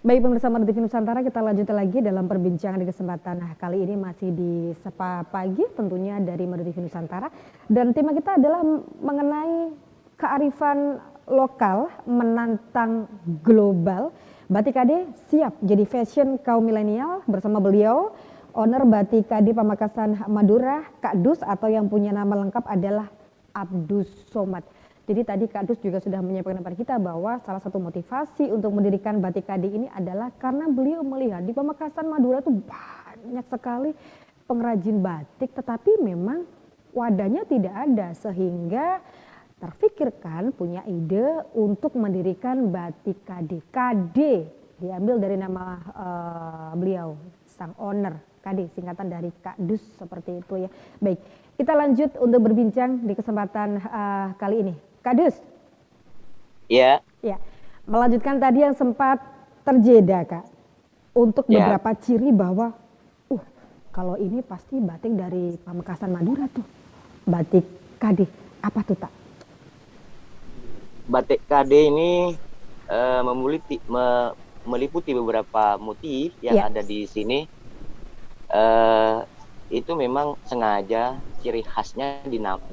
Baik pemirsa Merdeka Nusantara, kita lanjut lagi dalam perbincangan di kesempatan kali ini masih di Sapa Pagi tentunya dari Merdeka Nusantara, dan tema kita adalah mengenai kearifan lokal menantang global. Batik KD siap jadi fashion kaum milenial. Bersama beliau owner Batik KD Pamekasan Madura, Kak Dus, atau yang punya nama lengkap adalah Abdus Somad. Jadi tadi Kak Dus juga sudah menyampaikan kepada kita bahwa salah satu motivasi untuk mendirikan Batik KD ini adalah karena beliau melihat di Pamekasan Madura itu banyak sekali pengrajin batik, tetapi memang wadahnya tidak ada, sehingga terfikirkan punya ide untuk mendirikan Batik KD. KD diambil dari nama beliau, sang owner KD, singkatan dari Kak Dus, seperti itu ya. Baik, kita lanjut untuk berbincang di kesempatan kali ini. Kak Dus. Iya. Ya, melanjutkan tadi yang sempat terjeda Kak, untuk Ya, beberapa ciri bahwa, kalau ini pasti batik dari Pamekasan Madura tuh, Batik KD. Apa tuh Tak? batik KD ini meliputi beberapa motif yang Ya, ada di sini. eh, itu memang sengaja ciri khasnya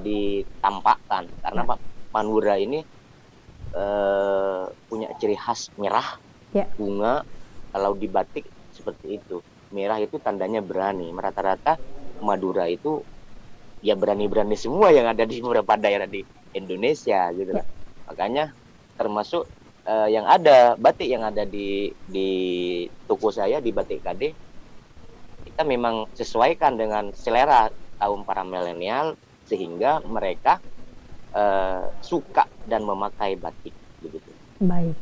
ditampakkan karena ya, Pak Madura ini punya ciri khas merah ya, bunga. Kalau di batik seperti itu, merah itu tandanya berani. Rata-rata Madura itu ya berani-berani semua yang ada di beberapa daerah di Indonesia gitu ya. lah. Makanya termasuk yang ada batik yang ada di toko saya di Batik KD, kita memang sesuaikan dengan selera kaum para milenial sehingga mereka suka dan memakai batik begitu. Baik.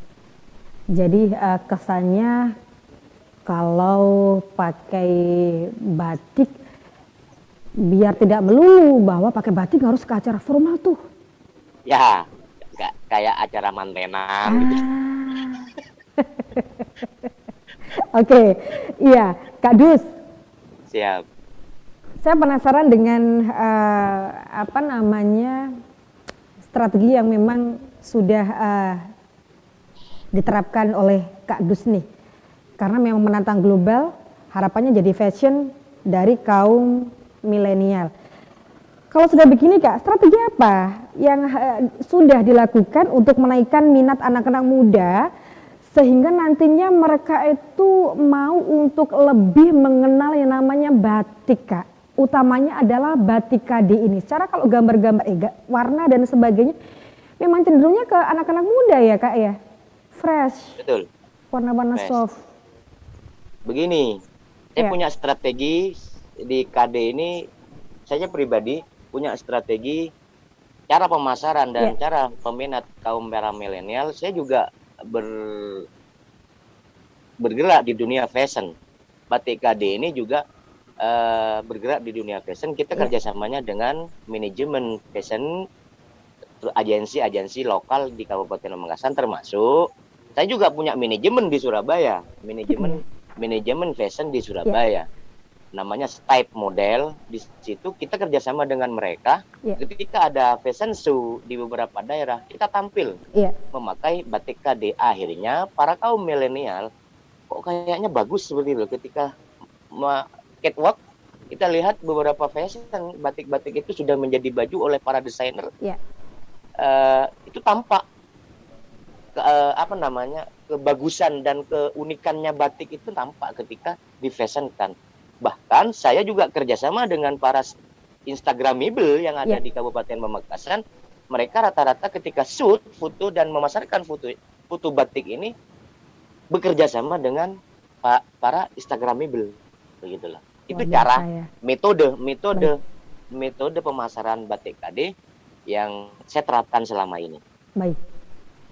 Jadi kesannya kalau pakai batik, biar tidak melulu bahwa pakai batik harus ke acara formal tuh. Ya, kayak acara mantenan gitu. Ah, oke, iya, Kak Dus. Siap. Saya penasaran dengan apa namanya strategi yang memang sudah diterapkan oleh Kak Dus nih. Karena memang menantang global, harapannya jadi fashion dari kaum milenial. Kalau sudah begini Kak, strategi apa yang sudah dilakukan untuk menaikkan minat anak-anak muda sehingga nantinya mereka itu mau untuk lebih mengenal yang namanya batik Kak? Utamanya adalah batik KD ini. Secara kalau gambar-gambar, warna dan sebagainya, memang cenderungnya ke anak-anak muda ya Kak ya? Fresh, Betul. warna-warna Mes. soft. Begini, saya Ya, punya strategi di KD ini. Saya pribadi punya strategi cara pemasaran ya, dan cara peminat kaum para milenial. Saya juga bergerak di dunia fashion. Batik KD ini juga bergerak di dunia fashion. Kita ya. kerjasamanya dengan manajemen fashion, agensi-agensi lokal di Kabupaten Pamekasan, termasuk saya juga punya manajemen di Surabaya, Iya, manajemen fashion di ya, Surabaya. Namanya Stipe Model. Di situ kita kerjasama dengan mereka. ya, Ketika ada fashion show di beberapa daerah, kita tampil ya. memakai batik KD. Akhirnya para kaum milenial, kok kayaknya bagus seperti itu. Ketika catwalk, kita lihat beberapa fashion batik-batik itu sudah menjadi baju oleh para desainer. Ya. Itu tampak apa namanya, kebagusan dan keunikannya batik itu tampak ketika difashionkan. Bahkan saya juga kerjasama dengan para Instagramable yang ada Ya, di Kabupaten Pamekasan. Mereka rata-rata ketika shoot foto dan memasarkan foto batik ini bekerja sama dengan para Instagramable, begitulah. luar Itu biasa cara ya. metode Baik, metode metode pemasaran batik KD yang saya terapkan selama ini. baik.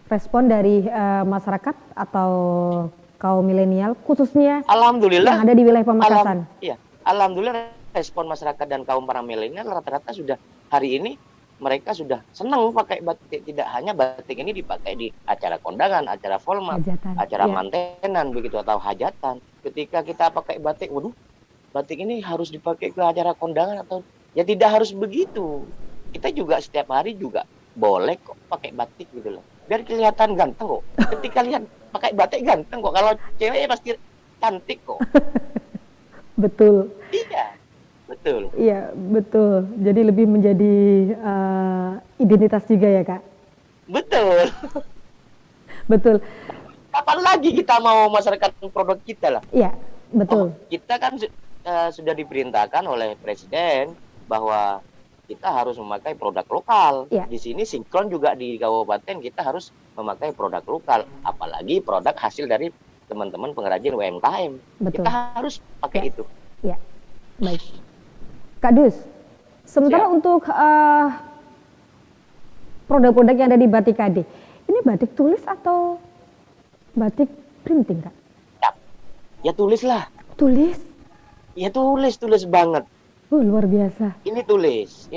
Respon dari masyarakat atau kaum milenial khususnya yang Alhamdulillah, ada di wilayah Pamekasan. iya, alhamdulillah respon masyarakat dan kaum para milenial rata-rata sudah hari ini mereka sudah senang pakai batik. Tidak hanya batik ini dipakai di acara kondangan, acara formal, Hajatan. acara Ya, mantenan begitu atau hajatan. Ketika kita pakai batik, waduh, batik ini harus dipakai ke acara kondangan atau ya tidak harus begitu. Kita juga setiap hari juga boleh kok pakai batik gitu loh. biar kelihatan ganteng kok. Ketika lihat pakai batik ganteng kok. Kalau cewek pasti cantik kok. Betul. Iya, betul. Iya, betul. Jadi lebih menjadi identitas juga ya, Kak? Betul. Betul. Kapan lagi kita mau memasarkan produk kita lah? Iya, betul. Kita kan sudah diperintahkan oleh Presiden bahwa kita harus memakai produk lokal. Ya. Di sini sinkron juga di kabupaten kita harus memakai produk lokal, apalagi produk hasil dari teman-teman pengrajin UMKM. Betul. Kita harus pakai itu. Ya, baik. Kak Dus, sementara untuk produk-produk yang ada di Batik KD, ini batik tulis atau batik printing, Kak? Ya tulislah. Tulis? Ya tulis banget. Luar biasa. Ini tulis.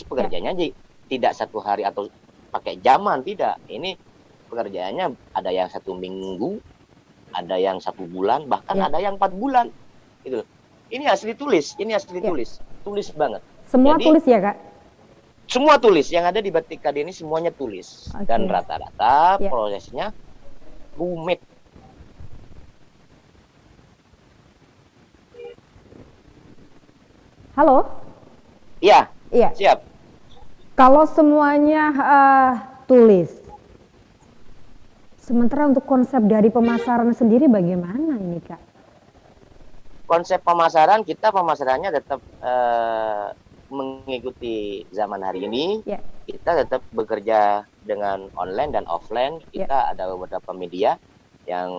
Pekerjaannya tidak 1 hari atau pakai zaman, tidak. Ini pekerjaannya ada yang 1 minggu, ada yang 1 bulan, bahkan ada yang 4 bulan. Gitu. Ini asli tulis, tulis banget. Semua Jadi, tulis ya, Kak? Semua tulis, yang ada di Batik KD ini semuanya tulis. Dan rata-rata prosesnya rumit. Halo? Iya. Iya. Siap. Kalau semuanya tulis, sementara untuk konsep dari pemasaran sendiri bagaimana ini, Kak? Konsep pemasarannya tetap mengikuti zaman hari ini. Kita tetap bekerja dengan online dan offline. Kita ada beberapa media yang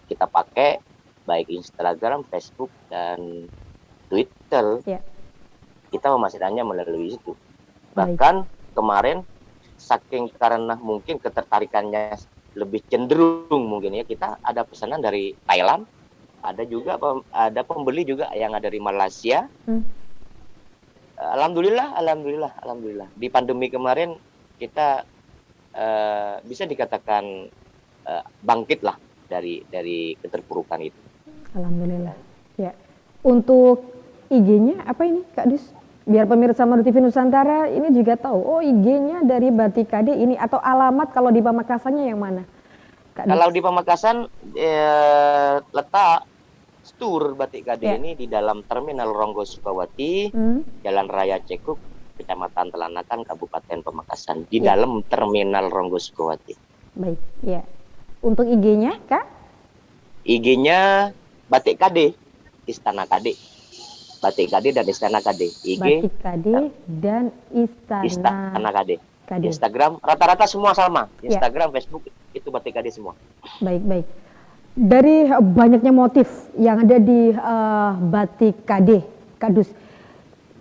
kita pakai, baik Instagram, Facebook, dan Twitter. Kita pemasarannya melalui itu. Bahkan kemarin saking karena mungkin ketertarikannya lebih cenderung mungkin ya, kita ada pesanan dari Thailand, ada pembeli juga yang ada dari Malaysia. Alhamdulillah. Di pandemi kemarin kita bisa dikatakan bangkit lah dari keterpurukan itu. Alhamdulillah. Ya. Untuk IG-nya apa ini, Kak Dus? Biar pemirsa Madu TV Nusantara ini juga tahu, oh IG-nya dari Batik KD ini, atau alamat kalau di Pamekasannya yang mana, Kak Dus? Kalau di Pamekasan letak Stur Batik KD ini di dalam Terminal Ronggo Sukawati, Jalan Raya Cekuk, Kecamatan Telanakan, Kabupaten Pamekasan, di dalam Terminal Ronggo Sukawati. Baik, ya. Untuk IG-nya, Kak? IG-nya Batik KD, Istana KD. Batik KD dan Istana KD. IG Batik KD dan Istana KD. Instagram rata-rata semua sama. Instagram, Facebook itu Batik KD semua. Baik. Dari banyaknya motif yang ada di Batik KD, Kak Dus,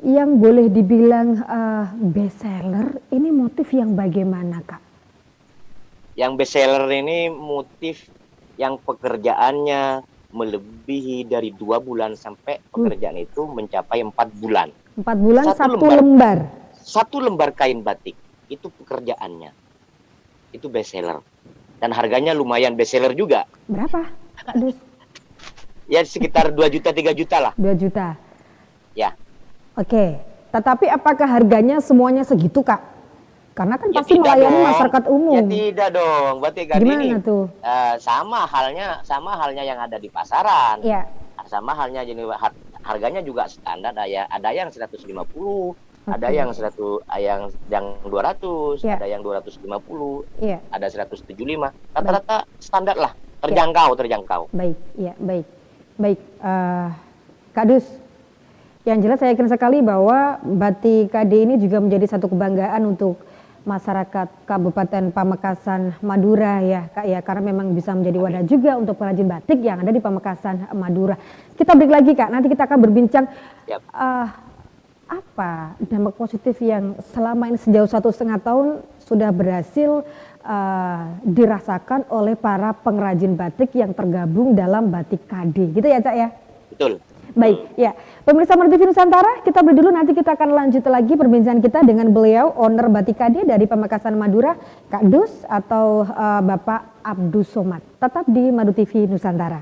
yang boleh dibilang best seller, ini motif yang bagaimana, Kak? Yang best seller ini motif yang pekerjaannya melebihi dari 2 bulan sampai pekerjaan itu mencapai 4 bulan. 4 bulan satu lembar. Satu lembar kain batik itu pekerjaannya. Itu best seller. Dan harganya lumayan best seller juga. Berapa, Kak Dus? Ya sekitar 2 juta 3 juta lah. 2 juta. Ya. Oke. Tetapi apakah harganya semuanya segitu, Kak? Karena kan pasti melayani masyarakat umum. Ya tidak dong. Batik KD ini tuh? sama halnya yang ada di pasaran. Iya. Sama halnya jadi harganya juga standar. Ada yang 150, ada yang 200, ada yang 250, ada 175. Rata-rata standar lah, terjangkau. Baik, baik. Kak Dus, yang jelas saya yakin sekali bahwa Batik KD ini juga menjadi satu kebanggaan untuk masyarakat Kabupaten Pamekasan Madura ya, Kak ya, karena memang bisa menjadi wadah juga untuk pengrajin batik yang ada di Pamekasan Madura. Kita break lagi, Kak. Nanti kita akan berbincang apa dampak positif yang selama ini sejauh 1,5 tahun sudah berhasil dirasakan oleh para pengrajin batik yang tergabung dalam Batik KD, gitu ya, Cak ya? Betul. Baik, ya. Pemirsa Madu TV Nusantara, kita break dulu, nanti kita akan lanjut lagi perbincangan kita dengan beliau, owner Batik KD dari Pamekasan Madura, Kak Dus atau Bapak Abdus Somad. Tetap di Madu TV Nusantara.